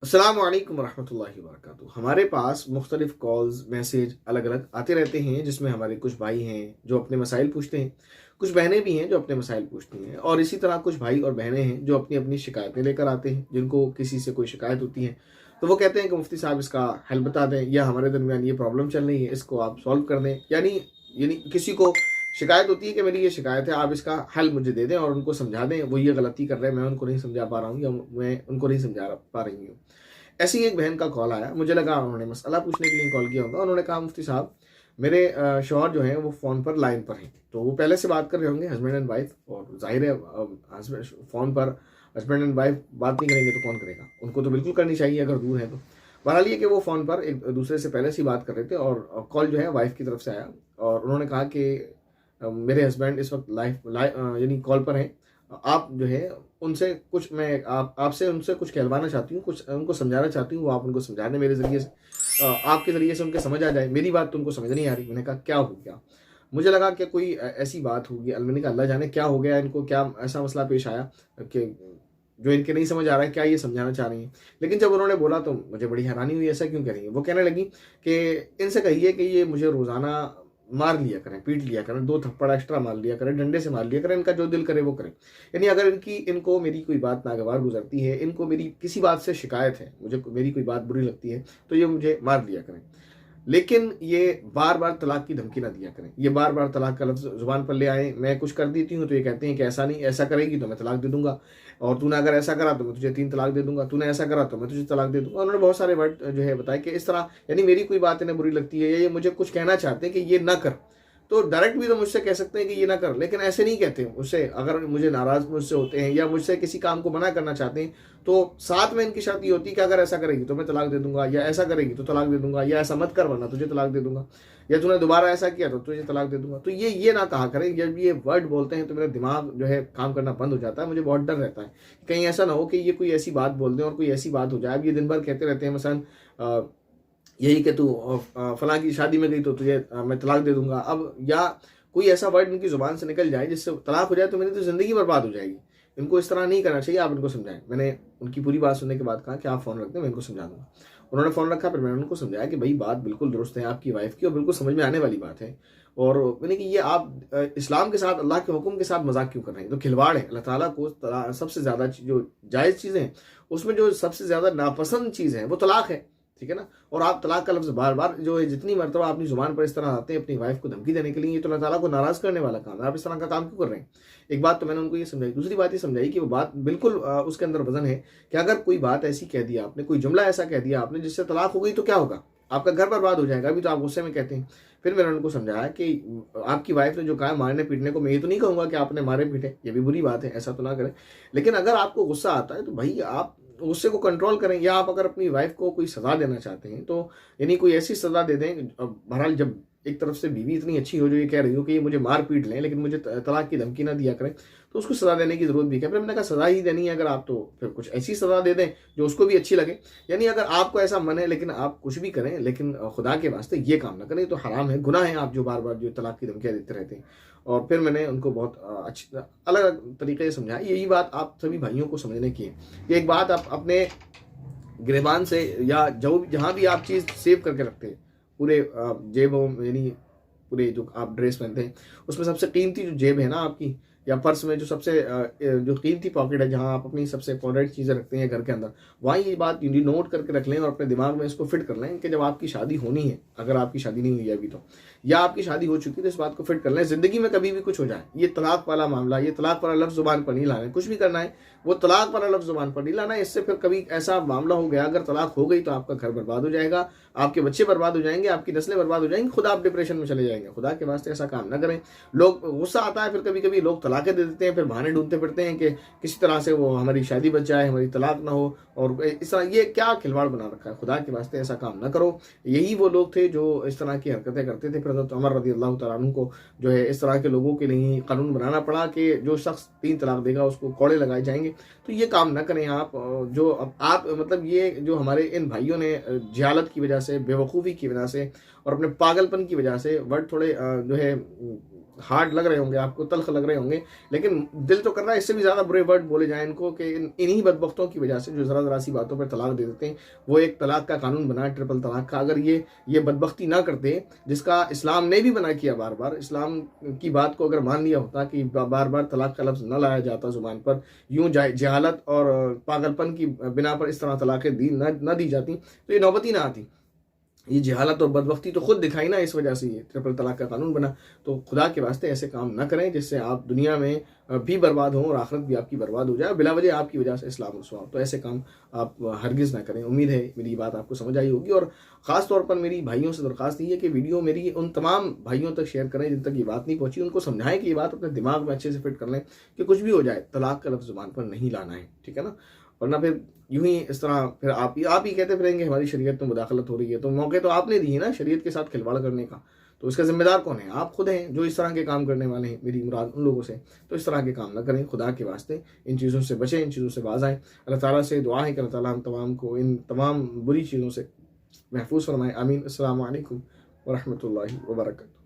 अस्सलामु अलैकुम वरहमतुल्लाहि वबरकातुहू। हमारे पास मुख्तलिफ़ कॉल्स, मैसेज अलग अलग आते रहते हैं, जिसमें हमारे कुछ भाई हैं जो अपने मसाइल पूछते हैं, कुछ बहनें भी हैं जो अपने मसाइल पूछती हैं, और इसी तरह कुछ भाई और बहनें हैं जो अपनी अपनी शिकायतें लेकर आते हैं। जिनको किसी से कोई शिकायत होती है तो वो कहते हैं कि मुफ्ती साहब इसका हल बता दें, या हमारे दरमियान ये प्रॉब्लम चल रही है, इसको आप सॉल्व कर दें। यानी यानी किसी को शिकायत होती है कि मेरी ये शिकायत है, आप इसका हल मुझे दे दें और उनको समझा दें। वो ये गलती कर रहे हैं, मैं उनको नहीं समझा पा रहा हूँ या मैं उनको नहीं समझा पा रही हूँ। ऐसी एक बहन का कॉल आया, मुझे लगा उन्होंने मसला पूछने के लिए कॉल किया होगा। उन्होंने कहा, मुफ्ती साहब मेरे शौहर जो हैं वो फ़ोन पर लाइन पर हैं। तो वो पहले से बात कर रहे होंगे, हस्बैंड एंड वाइफ, और जाहिर है हस्बैंड फ़ोन पर हस्बैंड एंड वाइफ बात नहीं करेंगे तो कौन करेगा। उनको तो बिल्कुल करनी चाहिए अगर दूर है तो। बहरहाल ये कि वो फ़ोन पर एक दूसरे से पहले से ही बात कर रहे थे, और कॉल जो है वाइफ की तरफ से आया, और उन्होंने कहा कि मेरे हस्बैंड इस वक्त यानी कॉल पर हैं। आप जो है उनसे कुछ, मैं आप आपसे उनसे कुछ कहलवाना चाहती हूँ, कुछ उनको समझाना चाहती हूँ। वो आप उनको समझा दें मेरे ज़रिए से, आपके ज़रिए से उनके समझ आ जाए। मेरी बात तो उनको समझ नहीं आ रही। मैंने कहा क्या हो गया। मुझे लगा कि कोई ऐसी बात होगी। मैंने कहा अल्लाह जाने क्या हो गया इनको, क्या ऐसा मसला पेश आया कि जो इनके नहीं समझ आ रहा है, क्या ये समझाना चाह रही हैं। लेकिन जब उन्होंने बोला तो मुझे बड़ी हैरानी हुई, ऐसा क्यों कह रही है। वो कहने लगी कि इनसे कहिए कि ये मुझे रोज़ाना मार लिया करें, पीट लिया करें, 2 थप्पड़ एक्स्ट्रा मार लिया करें, डंडे से मार लिया करें, इनका जो दिल करे वो करें। यानी अगर इनको मेरी कोई बात नागवार गुजरती है, इनको मेरी किसी बात से शिकायत है, मुझे मेरी कोई बात बुरी लगती है, तो ये मुझे मार लिया करें। लेकिन ये बार बार तलाक की धमकी ना दिया करें। ये बार बार तलाक का लफ्ज़ ज़ुबान पर ले आए, मैं कुछ कर देती हूँ तो ये कहते हैं कि ऐसा नहीं, ऐसा करेगी तो मैं तलाक दे दूंगा, और तूने अगर ऐसा करा तो मैं तुझे 3 तलाक दे दूंगा, तूने ऐसा करा तो मैं तुझे तलाक दे दूंगा। उन्होंने बहुत सारे वर्ड जो है बताए कि इस तरह, यानी मेरी कोई बात इन्हें बुरी लगती है या ये मुझे कुछ कहना चाहते हैं कि ये ना कर, तो डायरेक्ट भी तो मुझसे कह सकते हैं कि ये ना कर, लेकिन ऐसे नहीं कहते मुझसे। अगर मुझे नाराज़ मुझसे होते हैं या मुझसे किसी काम को मना करना चाहते हैं, तो साथ में इनकी शर्त ये होती है कि अगर ऐसा करेगी तो मैं तलाक दे दूंगा, या ऐसा करेगी तो तलाक दे दूंगा, या ऐसा मत कर वरना तुझे तलाक दे दूंगा, या तूने दोबारा ऐसा किया तो तुझे तलाक दे दूंगा। तो ये ना कहा करें। जब ये वर्ड बोलते हैं तो मेरा दिमाग जो है काम करना बंद हो जाता है। मुझे बहुत डर रहता है कहीं ऐसा ना हो कि ये कोई ऐसी बात बोल दें और कोई ऐसी बात हो जाए। अब ये दिन भर कहते रहते हैं मसलन यही कि तू फलां की शादी में गई तो तुझे मैं तलाक दे दूंगा। अब या कोई ऐसा वर्ड इनकी ज़ुबान से निकल जाए जिससे तलाक हो जाए तो मेरी तो ज़िंदगी बर्बाद हो जाएगी। इनको इस तरह नहीं करना चाहिए, आप इनको समझाएं। मैंने उनकी पूरी बात सुनने के बाद कहा कि आप फ़ोन रख दें, मैं इनको समझा दूंगा। उन्होंने फ़ोन रखा, फिर मैंने उनको समझाया कि भाई बात बिल्कुल दुरुस्त है आपकी वाइफ की, और बिल्कुल समझ में आने वाली बात है। और मैंने कि ये आप इस्लाम के साथ, अल्लाह के हुक्म के साथ मजाक क्यों कर रहे हैं। तो खिलवाड़ है। अल्लाह ताला को सबसे ज़्यादा जो जायज़ चीज़ें हैं उसमें जो सबसे ज़्यादा नापसंद चीज़ है वो तलाक है, ठीक है ना। और आप तलाक का लफ्ज़ बार बार जो है, जितनी मरतबा अपनी ज़ुबान पर इस तरह आते हैं अपनी वाइफ को धमकी देने के लिए, ये तो अल्लाह ताला को नाराज़ करने वाला काम है। आप इस तरह का काम क्यों कर रहे हैं। एक बात तो मैंने उनको ये समझाई। दूसरी बात ये समझाई कि वो बात बिल्कुल उसके अंदर वजन है कि अगर कोई बात ऐसी कह दिया आपने, कोई जुमला ऐसा कह दिया आपने जिससे तलाक हो गई तो क्या होगा, आपका घर बर्बाद हो जाएगा। अभी तो आप गुस्से में कहते हैं। फिर मैंने उनको समझाया कि आपकी वाइफ ने जो कहा मारने पीटने को, मैं ये तो नहीं कहूँगा कि आपने मारे पीटे, ये भी बुरी बात है, ऐसा तो ना करें। लेकिन अगर आपको गुस्सा आता है तो भाई आप गुस्से को कंट्रोल करें। या आप अगर अपनी वाइफ को कोई सज़ा देना चाहते हैं तो यानी कोई ऐसी सज़ा दे दें। बहरहाल जब एक तरफ से बीवी इतनी अच्छी हो जो ये कह रही हो कि ये मुझे मार पीट लें लेकिन मुझे तलाक की धमकी ना दिया करें, तो उसको सज़ा देने की ज़रूरत भी है। फिर मैंने कहा सज़ा ही देनी है अगर आप, तो फिर कुछ ऐसी सज़ा दे दें जो उसको भी अच्छी लगे। यानी अगर आपको ऐसा मन है लेकिन आप कुछ भी करें, लेकिन खुदा के वास्ते ये काम ना करें, तो हराम है, गुनाह है। आप जो बार बार जो तलाक की धमकियाँ देते रहते हैं। और फिर मैंने उनको बहुत अच्छी अलग अलग तरीके से समझाया। यही बात आप सभी भाइयों को समझने की है कि एक बात आप अपने गिरबान से या जो जहाँ भी आप चीज़ सेव करके रखते हैं, पूरे जेबों में, यानी पूरे जो आप ड्रेस पहनते हैं उसमें सबसे कीमती जो जेब है ना आपकी, या पर्स में जो सबसे जो कीमती पॉकेट है जहाँ आप अपनी सबसे इंपॉर्टेंट चीज़ें रखते हैं घर के अंदर, वहाँ ये बात नोट करके रख लें और अपने दिमाग में इसको फिट कर लें कि जब आपकी शादी होनी है, अगर आपकी शादी नहीं हुई है अभी तो, या आपकी शादी हो चुकी है, तो इस बात को फिट कर लें। ज़िंदगी में कभी भी कुछ हो जाए, ये तलाक वाला मामला, ये तलाक वाला लफ्ज़ ज़ुबान पर नहीं लाना है। कुछ भी करना है वो तलाक वाला लफ्ज़ ज़ुबान पर नहीं लाना है। इससे फिर कभी ऐसा मामला हो गया, अगर तलाक हो गई तो आपका घर बर्बाद हो जाएगा, आपके बच्चे बर्बाद हो जाएंगे, आपकी नस्लें बर्बाद हो जाएंगी, खुद आप डिप्रेशन में चले जाएंगे। खुदा के वास्ते ऐसा काम ना करें। लोग, गुस्सा आता है फिर कभी कभी लोग तलाक़ें दे देते हैं, फिर बहाने ढूंढते फिरते हैं कि किसी तरह से वो हमारी शादी बच जाए, हमारी तलाक ना हो। और इस तरह ये क्या खिलवाड़ बना रखा है। खुदा के वास्ते ऐसा काम ना करो। यही वो लोग थे जो इस तरह की हरकतें करते थे। फिर हज़रत उमर रज़ी अल्लाह तआला अन्हु को जो है इस तरह के लोगों के लिए कानून बनाना पड़ा कि जो शख्स 3 तलाक देगा उसको कोड़े लगाए जाएंगे। तो ये काम ना करें आप। जो आप मतलब ये जो हमारे इन भाइयों ने जहालत की वजह से, बेवकूफ़ी की वजह से और अपने पागलपन की वजह से वर्ड थोड़े जो है हार्ड लग रहे होंगे, आपको तल्ख लग रहे होंगे, लेकिन दिल तो कर रहा है इससे भी ज़्यादा बुरे वर्ड बोले जाएं इनको कि इन्हीं बदबख्तों की वजह से जो ज़रा ज़रा सी बातों पर तलाक दे देते हैं। वो एक तलाक का कानून बना, ट्रिपल तलाक का। अगर ये बदबख्ती ना करते, जिसका इस्लाम ने भी मना किया बार बार, इस्लाम की बात को अगर मान लिया होता कि बार बार तलाक का लफ्ज़ न लाया जाता ज़ुबान पर, यूँ जहालत और पागलपन की बिना पर इस तरह तलाक़ें न दी जाती, तो ये नौबत ही ना आती। ये जहालत और बदबख्ती तो खुद दिखाई ना, इस वजह से ये ट्रिपल तलाक का कानून बना। तो खुदा के वास्ते ऐसे काम ना करें जिससे आप दुनिया में भी बर्बाद हों और आखिरत भी आपकी बर्बाद हो जाए, बिला वजह आपकी वजह से इस्लाम रुसवा हो। तो ऐसे काम आप हरगिज़ ना करें। उम्मीद है मेरी बात आपको समझ आई होगी, और ख़ास तौर पर मेरी भाइयों से दरख्वास्त ये है कि वीडियो मेरी उन तमाम भाइयों तक शेयर करें जिन तक ये बात नहीं पहुँची, उनको समझाएं कि ये बात अपने दिमाग में अच्छे से फिट कर लें कि कुछ भी हो जाए तलाक का लफ्ज़ ज़ुबान पर नहीं लाना है, ठीक है ना। वरना फिर यूं ही इस तरह फिर आप ही कहते फिरेंगे हमारी शरीयत में मुदाखलत हो रही है। तो मौके तो आपने दिए ना शरीयत के साथ खिलवाड़ करने का, तो इसका जिम्मेदार कौन है? आप खुद हैं जो इस तरह के काम करने वाले हैं। मेरी मुराद उन लोगों से, तो इस तरह के काम ना करें, खुदा के वास्ते इन चीज़ों से बचें, इन चीज़ों से बाज आएँ। अल्लाह ताला से दुआ है कि अल्लाह ताला हम तमाम को इन तमाम बुरी चीज़ों से महफूज फरमाए। आमीन। अस्सलामु अलैकुम व रहमतुल्लाहि व बरकातहू।